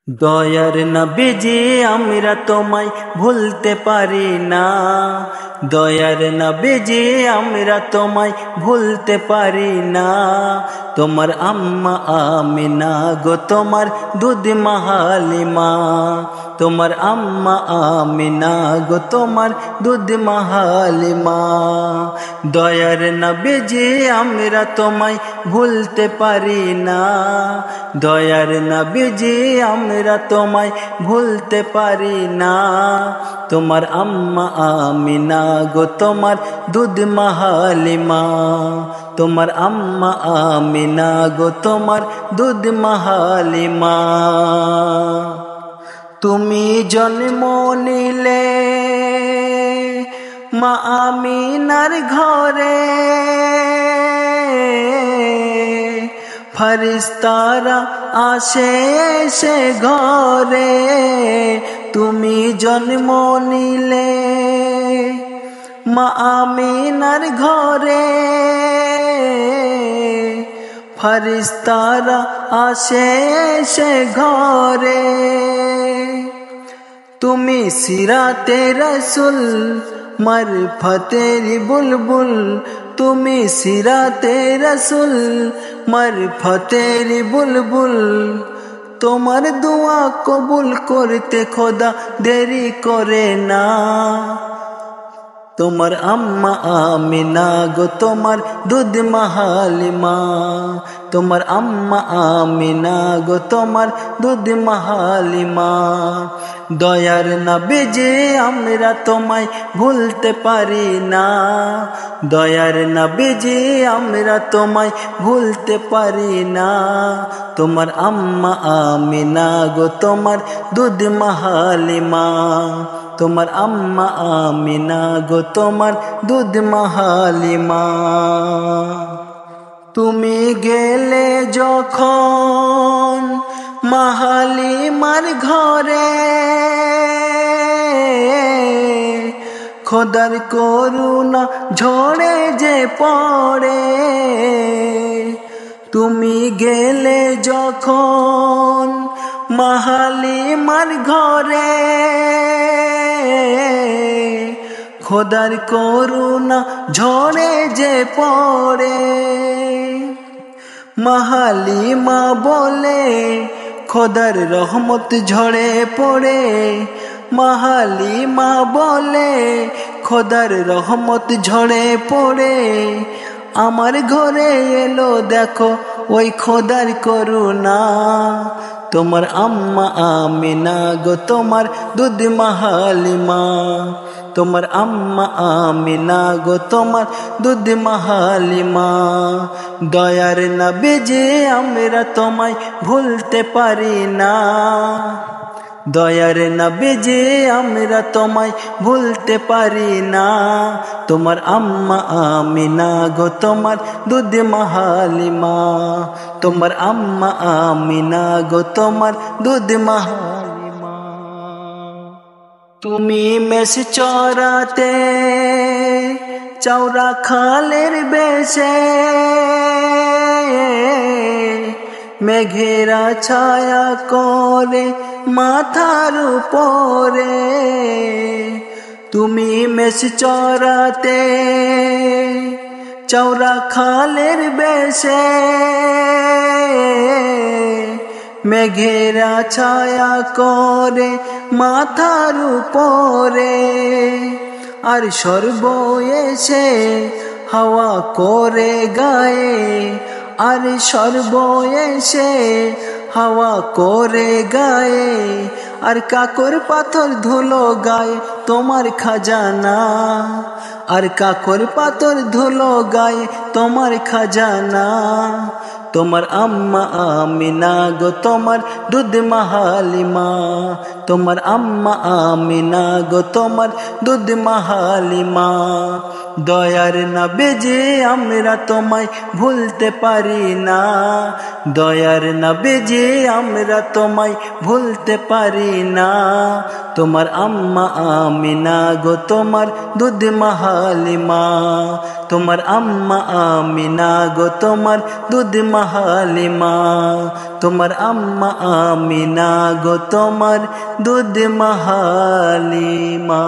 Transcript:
দয়ার নবীজি আমরা তোমায় ভুলতে পারি না। দয়ার নবীজি আমরা তোমায় ভুলতে পারি না। তোমার আম্মা আমিনা গো তোমার দুধ মাহালিমা। তোমার আম্মা আমিনা গো তোমার দুধ মাহালিমা। দয়ার নবীজি আমরা তোমায় ভুলতে পারি না। দয়ার নবীজি আমরা তোমায় ভুলতে পারি না। তোমার আম্মা আমিনা গো তোমার দুধ মাহালিমা। তোমার আম্মা আমিনা গো তোমার দুধ মাহালিমা। তুমি জন্ম নিলে মা আমিনার ঘরে, ফেরেশতারা আসে সে ঘরে। তুমি জন্ম নিলে মা আমিনার ঘরে, ফেরেশতারা আসে সে ঘরে। তুমি সিরাতে রসুল মারফতের বুলবুল। তুমি সিরাতে রসুল মারফতের বুলবুল। তোমার দোয়া কবুল করতে খোদা দেরি করে না। তোমার আম্মা আমিনা গো তোমার দুধ মাহালিমা। তোমার আম্মা আমিনা গো তোমার দুধ মাহালিমা। দয়ার নবীজি আমরা তোমায় ভুলতে পারি না। দয়ার নবীজি আমরা তোমায় ভুলতে পারি না। তোমার আম্মা আমিনা গো তোমার দুধ মাহালিমা। তোমার আম্মা আমিনা গো তোমার দুধ মাহালিমা। তুমি গেলে যখন মাহালিমার ঘরে, খোদার করুণা ঝরে যে পড়ে। তুমি গেলে যখন মাহালিমার ঘরে, খোদার করুণা ঝরে যে পড়ে। মাহালিমা বলে খোদার রহমত ঝরে পড়ে। মাহালিমা বলে খোদার রহমত ঝরে পড়ে। আমার ঘরে এলো দেখো ওই খোদার করুণা। তোমার আম্মা আমিনা গো তোমার দুধ মাহালিমা। তোমার আম্মা আমিনা গো তোমার দুধ মাহালিমা। দয়ার নবীজি আমরা তোমায় ভুলতে পারি না। দয়ার নবীজি আমরা তোমায় ভুলতে পারি না। তোমার আম্মা আমিনা গো তোমার দুধ মাহালিমা। তোমার আম্মা আমিনা গো তোমার দুধ মাহালিমা। তুমি মেষ চরাতে চৌরা খালের বেশে, মেঘেরা ছায়া করে মাথার উপরে। তুমি মেষ চরাতে চৌরা খালের বেশে, মেঘেরা ছায়া করে মাথার উপরে। আর সর্ব এসে হাওয়া করে গায়ে। আর সর্ব এসে হাওয়া করে গায়ে। আর কাকর পাথর ধুলো গায়ে তোমার খাজানা। আর কাকর পাথর ধুলো গায়ে তোমার খাজানা। তোমার আম্মা আমিনা গো তোমার দুধ মাহালিমা। তোমার আম্মা আমিনা গো তোমার দুধ মাহালিমা। দয়ার নবী যে আমরা তোমায় ভুলতে পারি না, দয়ার নবী যে আমরা তোমায় ভুলতে পারি না। তোমার আম্মা আমিনা গো তোমার দুধ মাহালিমা, তোমার আম্মা আমিনা গো তোমার দুধ মাহালিমা, তোমার আম্মা আমিনা গো তোমার দুধ মাহালিমা।